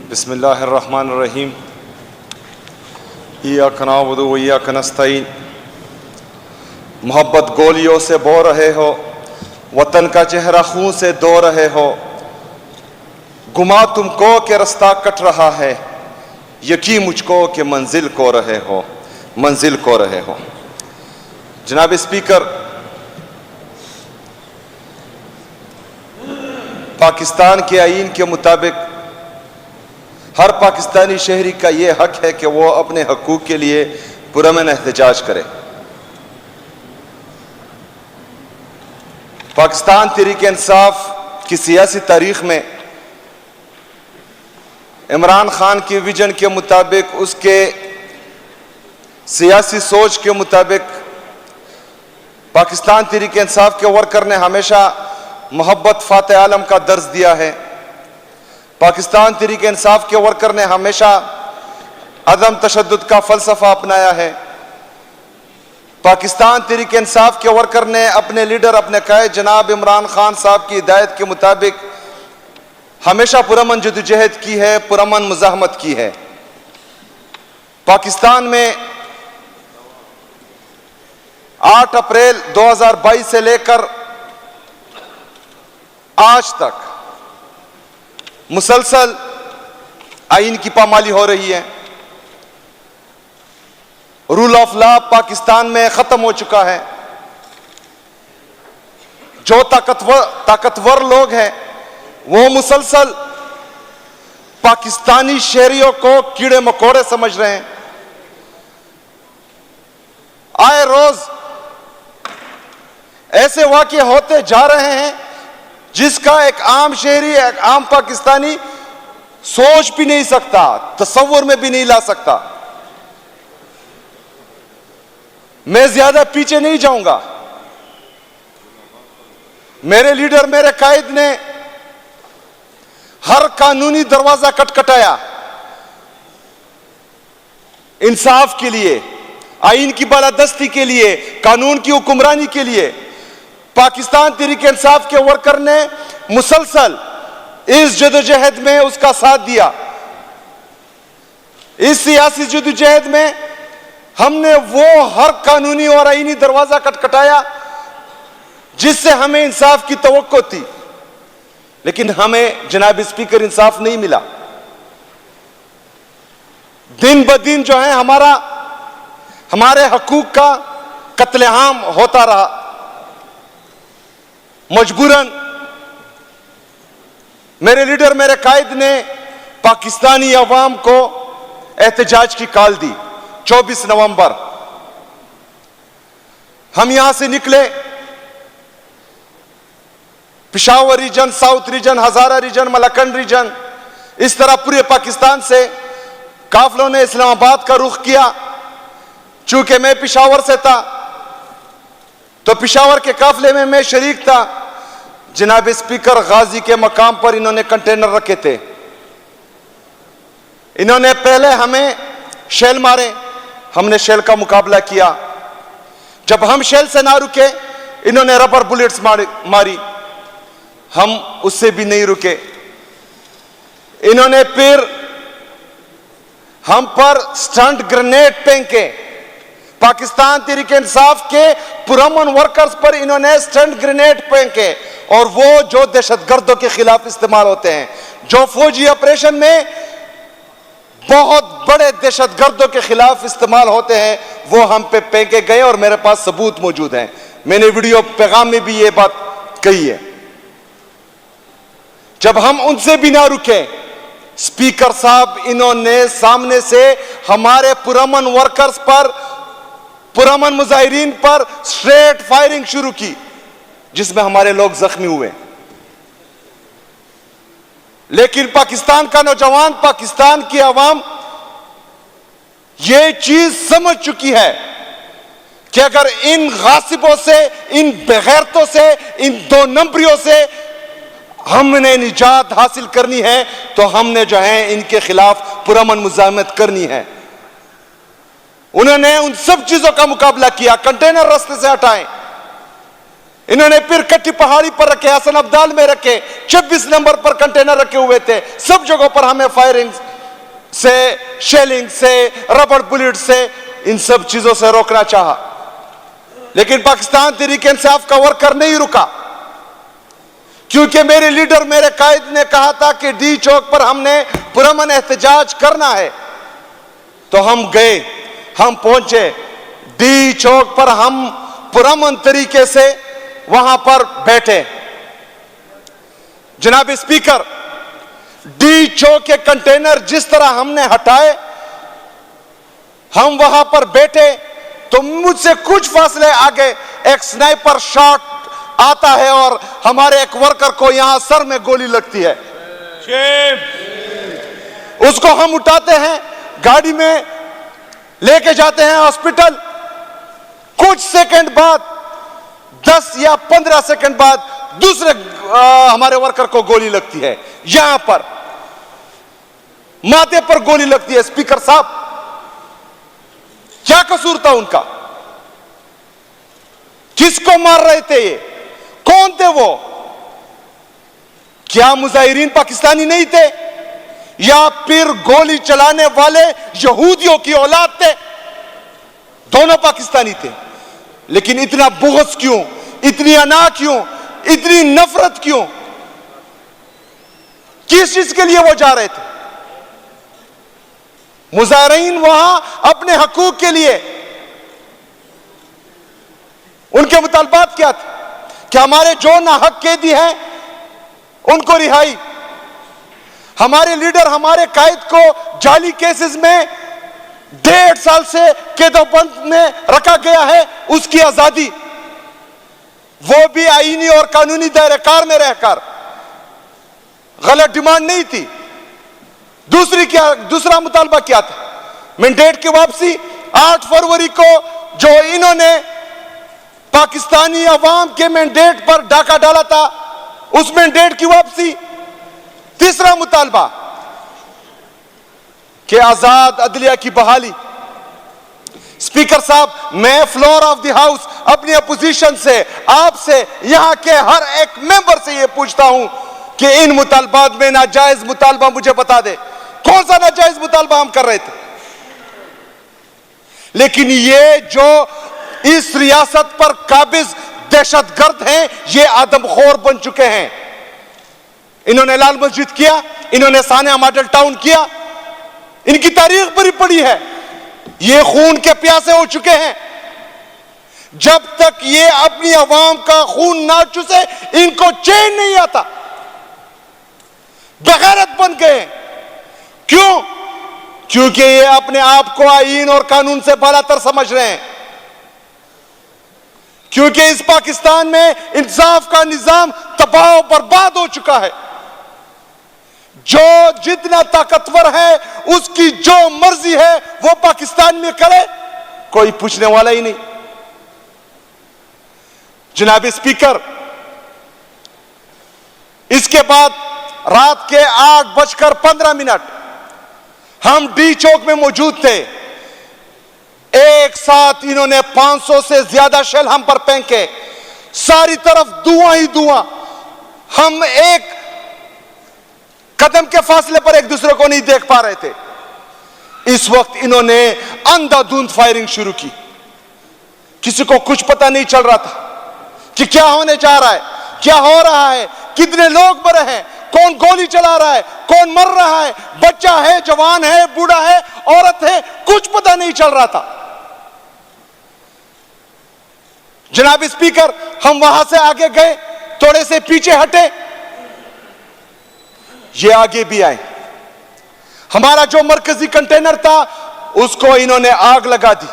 बिस्मिल्लाहिर्रहमानिर्रहीम। इय्याक नअबुदु व इय्याक नस्तईन। मोहब्बत गोलियों से बो रहे हो, वतन का चेहरा खून से धो रहे हो। गुमा तुमको के रास्ता कट रहा है, यकीन मुझको कि मंजिल को रहे हो, मंजिल को रहे हो। जनाब स्पीकर, पाकिस्तान के आईन के मुताबिक हर पाकिस्तानी शहरी का ये हक है कि वो अपने हकूक के लिए पुरअमन एहतजाज करे। पाकिस्तान तहरीक इंसाफ की सियासी तारीख में इमरान खान की विजन के मुताबिक, उसके सियासी सोच के मुताबिक पाकिस्तान तहरीक इंसाफ के वर्कर ने हमेशा मोहब्बत फातेह आलम का दर्ज दिया है। पाकिस्तान तहरीक इंसाफ के वर्कर ने हमेशा अदम तशद्दुद का फलसफा अपनाया है। पाकिस्तान तहरीक इंसाफ के वर्कर ने अपने लीडर, अपने कायद जनाब इमरान खान साहब की हिदायत के मुताबिक हमेशा पुरअमन जदोजहद की है, पुरअमन मुज़ाहमत की है। पाकिस्तान में 8 अप्रैल 2022 से लेकर आज तक मुसलसल आईन की पामाली हो रही है। रूल ऑफ लॉ पाकिस्तान में खत्म हो चुका है। जो ताकतवर लोग हैं वो मुसलसल पाकिस्तानी शहरियों को कीड़े मकोड़े समझ रहे हैं। आए रोज ऐसे वाक़ये होते जा रहे हैं जिसका एक आम शहरी, एक आम पाकिस्तानी सोच भी नहीं सकता, तसव्वुर में भी नहीं ला सकता। मैं ज्यादा पीछे नहीं जाऊंगा। मेरे लीडर, मेरे कायद ने हर कानूनी दरवाजा खटखटाया इंसाफ के लिए, आईन की बालादस्ती के लिए, कानून की हुक्मरानी के लिए। पाकिस्तान तहरीक इंसाफ के वर्कर ने मुसलसल इस जदोजहद में उसका साथ दिया। इस सियासी जदोजहद में हमने वो हर कानूनी और आईनी दरवाजा खटखटाया जिससे हमें इंसाफ की तवक्को थी, लेकिन हमें जनाब स्पीकर इंसाफ नहीं मिला। दिन ब दिन जो है हमारे हकूक का कत्लेआम होता रहा। मजबूरन मेरे लीडर, मेरे कायद ने पाकिस्तानी अवाम को एहतजाज की कॉल दी। 24 नवंबर हम यहां से निकले। पेशावर रीजन, साउथ रीजन, हजारा रीजन, मलकंड रीजन, इस तरह पूरे पाकिस्तान से काफिलों ने इस्लामाबाद का रुख किया। चूंकि मैं पेशावर से था तो पेशावर के काफिले में मैं शरीक था। जनाब स्पीकर, गाजी के मकाम पर इन्होंने कंटेनर रखे थे। इन्होंने पहले हमें शेल मारे, हमने शेल का मुकाबला किया। जब हम शेल से ना रुके, इन्होंने रबर बुलेट्स मारी, हम उससे भी नहीं रुके। इन्होंने फिर हम पर स्टंट ग्रेनेड फेंके। पाकिस्तान तहरीक इंसाफ के पुरअमन वर्कर्स पर इन्होंने स्टंट ग्रेनेड फेंके, और वो जो दहशतगर्दों के खिलाफ इस्तेमाल होते हैं, जो फौजी ऑपरेशन में बहुत बड़े दहशतगर्दों के खिलाफ इस्तेमाल होते हैं, वो हम पे फेंके गए और मेरे पास सबूत मौजूद हैं। मैंने वीडियो पैगाम में भी ये बात कही है। जब हम उनसे भी ना रुके, स्पीकर साहब, इन्होंने सामने से हमारे पुरअमन वर्कर्स पर, पुरअमन मुजाहिरीन पर स्ट्रेट फायरिंग शुरू की, जिसमें हमारे लोग जख्मी हुए। लेकिन पाकिस्तान का नौजवान, पाकिस्तान की आवाम ये चीज समझ चुकी है कि अगर इन गासिबों से, इन बेगैरतों से, इन 2 नंबरियों से हमने निजात हासिल करनी है तो हमने जो है इनके खिलाफ पुरअमन मुज़ाहमत करनी है। उन्होंने उन सब चीजों का मुकाबला किया। कंटेनर रास्ते से हटाए, इन्होंने फिर कट्टी पहाड़ी पर रखे, हसन अब्दाल में रखे, 26 नंबर पर कंटेनर रखे हुए थे। सब जगहों पर हमें फायरिंग से, शेलिंग से, रबर बुलेट से, इन सब चीजों से रोकना चाहा, लेकिन पाकिस्तान तहरीक इंसाफ का वर्कर नहीं रुका, क्योंकि मेरे लीडर, मेरे कायद ने कहा था कि डी चौक पर हमने पुरअमन एहतजाज करना है। तो हम गए, हम पहुंचे डी चौक पर, हम पुरअमन तरीके से वहां पर बैठे। जनाब स्पीकर, डी चौक के कंटेनर जिस तरह हमने हटाए, हम वहां पर बैठे तो मुझसे कुछ फासले आगे एक स्नाइपर शॉट आता है और हमारे एक वर्कर को यहां सर में गोली लगती है। उसको हम उठाते हैं, गाड़ी में लेके जाते हैं हॉस्पिटल। कुछ सेकंड बाद, 10 या 15 सेकंड बाद दूसरे हमारे वर्कर को गोली लगती है, यहां पर माथे पर गोली लगती है। स्पीकर साहब, क्या कसूर था उनका? किसको मार रहे थे ये? कौन थे वो? क्या मुजाहिरीन पाकिस्तानी नहीं थे, या फिर गोली चलाने वाले यहूदियों की औलाद थे? दोनों पाकिस्तानी थे, लेकिन इतना बुग़्ज़ क्यों, इतनी अना क्यों, इतनी नफरत क्यों? किस चीज के लिए वो जा रहे थे? मुजाहिरीन वहां अपने हकूक के लिए, उनके मुतालबात क्या थे कि हमारे जो नाहक कैदी हैं उनको रिहाई, हमारे लीडर, हमारे कायद को जाली केसेस में 1.5 साल से कैदोबंद में रखा गया है, उसकी आजादी, वो भी आईनी और कानूनी दायरेकार में रहकर। गलत डिमांड नहीं थी। दूसरा मुतालबा क्या था? मैंडेट की वापसी। 8 फरवरी को जो इन्होंने पाकिस्तानी अवाम के मैंडेट पर डाका डाला था, उस मैंडेट की वापसी। तीसरा मुतालबा कि आजाद अदलिया की बहाली। स्पीकर साहब, मैं फ्लोर ऑफ द हाउस अपनी अपोजिशन से, आपसे, यहां के हर एक मेंबर से यह पूछता हूं कि इन मुतालबात में नाजायज मुतालबा मुझे बता दे, कौन सा नाजायज मुतालबा हम कर रहे थे? लेकिन ये जो इस रियासत पर काबिज दहशतगर्द हैं, ये आदमखोर बन चुके हैं। इन्होंने लाल मस्जिद किया, इन्होंने सानिया मॉडल टाउन किया, इनकी तारीख भरी पड़ी है। ये खून के प्यासे हो चुके हैं। जब तक ये अपनी आवाम का खून ना चूसे, इनको चैन नहीं आता। बेगैरत बन गए। क्यों? क्योंकि ये अपने आप को आईन और कानून से बालातर समझ रहे हैं। क्योंकि इस पाकिस्तान में इंसाफ का निजाम तबाह और बर्बाद हो चुका है। जो जितना ताकतवर है, उसकी जो मर्जी है वो पाकिस्तान में करे, कोई पूछने वाला ही नहीं। जनाब स्पीकर, इसके बाद रात के 8:15 हम डी चौक में मौजूद थे। एक साथ इन्होंने 500 से ज्यादा शेल हम पर फेंके, सारी तरफ धुआं ही धुआं। हम एक कदम के फासले पर एक दूसरे को नहीं देख पा रहे थे। इस वक्त इन्होंने अंधाधुंध फायरिंग शुरू की। किसी को कुछ पता नहीं चल रहा था कि क्या होने जा रहा है, क्या हो रहा है, कितने लोग मरे हैं, कौन गोली चला रहा है, कौन मर रहा है, बच्चा है, जवान है, बूढ़ा है, औरत है, कुछ पता नहीं चल रहा था। जनाब स्पीकर, हम वहां से आगे गए, थोड़े से पीछे हटे, ये आगे भी आए। हमारा जो मरकजी कंटेनर था, उसको इन्होंने आग लगा दी।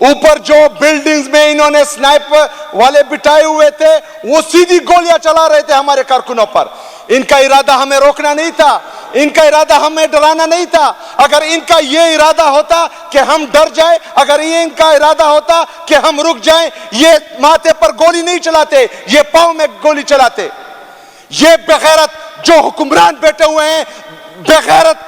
ऊपर जो बिल्डिंग्स में इन्होंने स्नाइपर वाले बिठाए हुए थे, वो सीधी गोलियां चला रहे थे हमारे कारकुनों पर। इनका इरादा हमें रोकना नहीं था, इनका इरादा हमें डराना नहीं था। अगर इनका ये इरादा होता कि हम डर जाए, अगर ये इनका इरादा होता कि हम रुक जाएं, ये माथे पर गोली नहीं चलाते, ये पांव में गोली चलाते। ये बेगैरत जो हुक्मरान बैठे हुए हैं, बेगैरत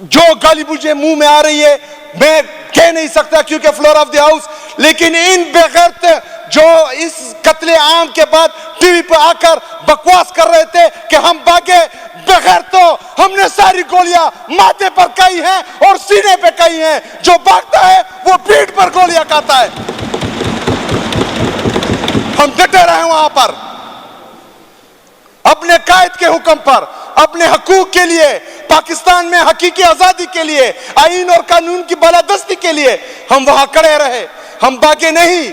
जो गाली मुझे मुंह में आ रही है, मैं कह नहीं सकता क्योंकि फ्लोर ऑफ द हाउस, लेकिन इन बेगैरत जो इस कत्ले आम के बाद टीवी पर आकर बकवास कर रहे थे कि हम भागे, बगैर तो हमने सारी गोलियां माथे पर खाई हैं और सीने पे खाई हैं। जो भागता है वो पीठ पर गोलियां खाता है। हम डटे रहे वहां पर अपने कायद के हुक्म पर, अपने हकूक के लिए, पाकिस्तान में हकीकी आजादी के लिए, आईन और कानून की बालादस्ती के लिए हम वहां खड़े रहे। हम भागे नहीं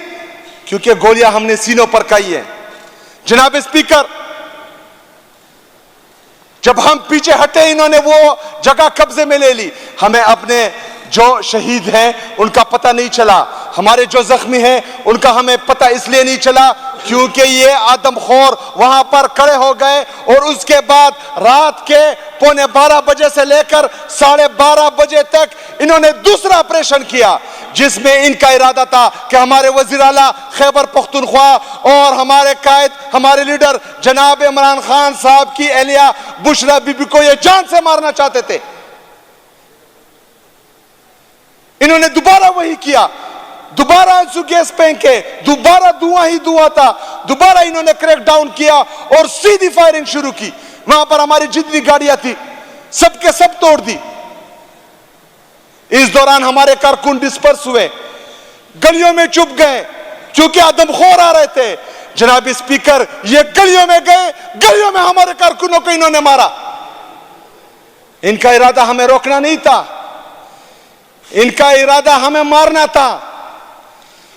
क्योंकि गोलियां हमने सीनों पर खाई है। जनाब स्पीकर, जब हम पीछे हटे इन्होंने वो जगह कब्जे में ले ली। हमें अपने जो शहीद हैं उनका पता नहीं चला, हमारे जो जख्मी हैं उनका हमें पता इसलिए नहीं चला क्योंकि ये आदमखोर वहां पर खड़े हो गए और उसके बाद रात के 11:15 बजे से लेकर 12:30 बजे तक इन्होंने दूसरा ऑपरेशन किया, जिसमें इनका इरादा था कि हमारे वजीर आला खैबर पख्तूनख्वा और हमारे कायद, हमारे लीडर जनाब इमरान खान साहब की एहलिया बुशरा बीबी को ये जान से मारना चाहते थे। इन्होंने दोबारा वही किया, दोबारा आंसू गैस फेंके, दोबारा धुआं ही धुआं था, दोबारा इन्होंने क्रैक डाउन किया और सीधी फायरिंग शुरू की। वहां पर हमारी जितनी गाड़ियां थी सबके सब तोड़ दी। इस दौरान हमारे कारकुन डिस्पर्स हुए, गलियों में चुप गए क्योंकि आदमखोर आ रहे थे। जनाब स्पीकर, ये गलियों में गए, गलियों में हमारे कारकुनों को इन्होंने मारा। इनका इरादा हमें रोकना नहीं था, इनका इरादा हमें मारना था,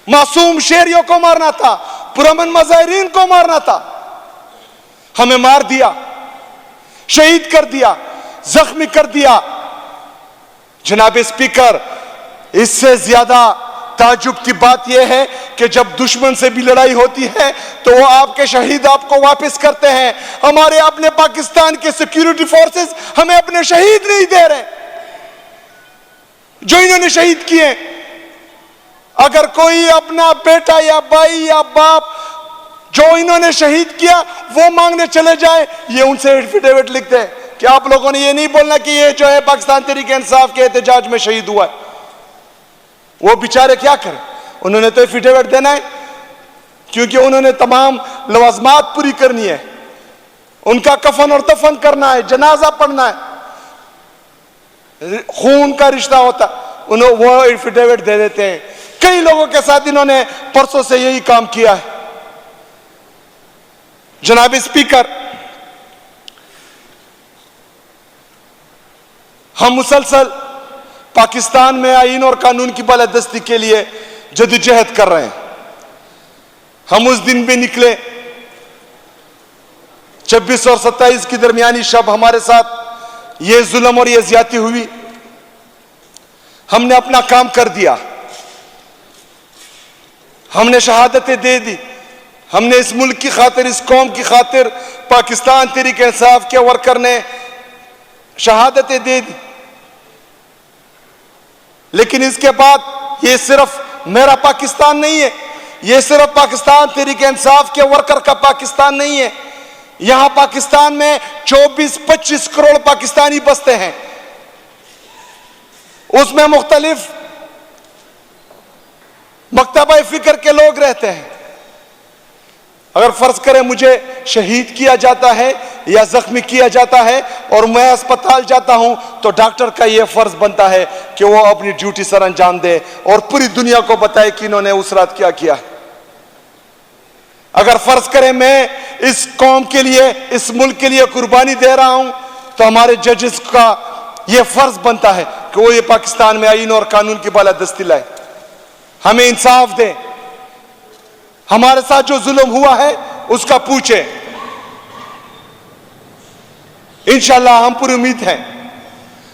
मासूम शेरियों को मारना था, पुरअमन मुजाहिरीन को मारना था। हमें मार दिया, शहीद कर दिया, जख्मी कर दिया। जनाब स्पीकर, इससे ज्यादा ताजुब की बात यह है कि जब दुश्मन से भी लड़ाई होती है तो वो आपके शहीद आपको वापस करते हैं। हमारे अपने पाकिस्तान के सिक्योरिटी फोर्सेस हमें अपने शहीद नहीं दे रहे जो इन्होंने शहीद किए। अगर कोई अपना बेटा या भाई या बाप जो इन्होंने शहीद किया वो मांगने चले जाए, ये उनसे एफिडेविट लिखते हैं कि आप लोगों ने ये नहीं बोलना कि ये जो है पाकिस्तान तहरीक इंसाफ के एहतजाज में शहीद हुआ है। वो बेचारे क्या करें, उन्होंने तो एफिडेविट देना है क्योंकि उन्होंने तमाम लवाजमात पूरी करनी है, उनका कफन और दफन करना है, जनाजा पढ़ना है, खून का रिश्ता होता, उन्हें वो एफिडेविट दे देते हैं। कई लोगों के साथ इन्होंने परसों से यही काम किया है। जनाब स्पीकर, हम मुसलसल पाकिस्तान में आईन और कानून की बालादस्ती के लिए जदोजहद कर रहे हैं। हम उस दिन भी निकले 26 और 27 की दरमियानी शब हमारे साथ ये जुल्म और ये ज्यादती हुई। हमने अपना काम कर दिया, हमने शहादतें दे दी, हमने इस मुल्क की खातिर, इस कौम की खातिर पाकिस्तान तहरीक इंसाफ के वर्कर ने शहादतें दे दी। लेकिन इसके बाद ये सिर्फ मेरा पाकिस्तान नहीं है, ये सिर्फ पाकिस्तान तहरीक इंसाफ के वर्कर का पाकिस्तान नहीं है। यहां पाकिस्तान में 24-25 करोड़ पाकिस्तानी बसते हैं, उसमें मुख्तलिफ मकतबा फिक्र के लोग रहते हैं। अगर फर्ज करें मुझे शहीद किया जाता है या जख्मी किया जाता है और मैं अस्पताल जाता हूं तो डॉक्टर का यह फर्ज बनता है कि वो अपनी ड्यूटी सर अंजाम दे और पूरी दुनिया को बताए कि इन्होंने उस रात क्या किया है। अगर फर्ज करें मैं इस कौम के लिए, इस मुल्क के लिए कुर्बानी दे रहा हूं तो हमारे जजेस का यह फर्ज बनता है कि वो ये पाकिस्तान में आईन और कानून की बालादस्ती लाए, हमें इंसाफ दे, हमारे साथ जो जुल्म हुआ है उसका पूछे। इंशाअल्लाह हम पूरी उम्मीद है।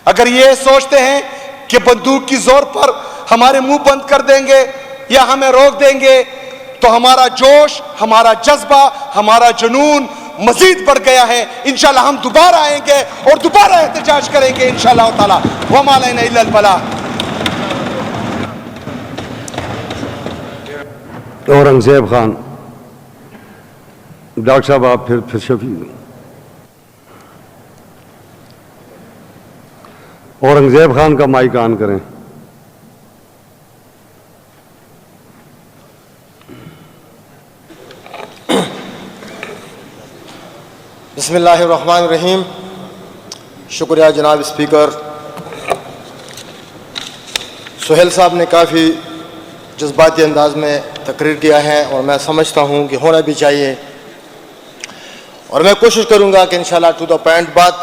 अगर ये सोचते हैं कि बंदूक की जोर पर हमारे मुंह बंद कर देंगे या हमें रोक देंगे तो हमारा जोश, हमारा जज्बा, हमारा जुनून मजीद बढ़ गया है। इंशाअल्लाह हम दोबारा आएंगे और दोबारा एहतजाज करेंगे इंशाअल्लाह ताला। वमा लना इल्ला अल बलाग। औरंगजेब खान, डॉक्टर साहब आप फिर शफी। औरंगजेब खान का माइक ऑन करें। बिस्मिल्लाहिर्रहमानिर्रहीम। शुक्रिया जनाब स्पीकर। सुहेल साहब ने काफ़ी जज्बाती अंदाज में तकरीर किया है और मैं समझता हूँ कि होना भी चाहिए, और मैं कोशिश करूँगा कि इंशाल्लाह टू द पॉइंट बात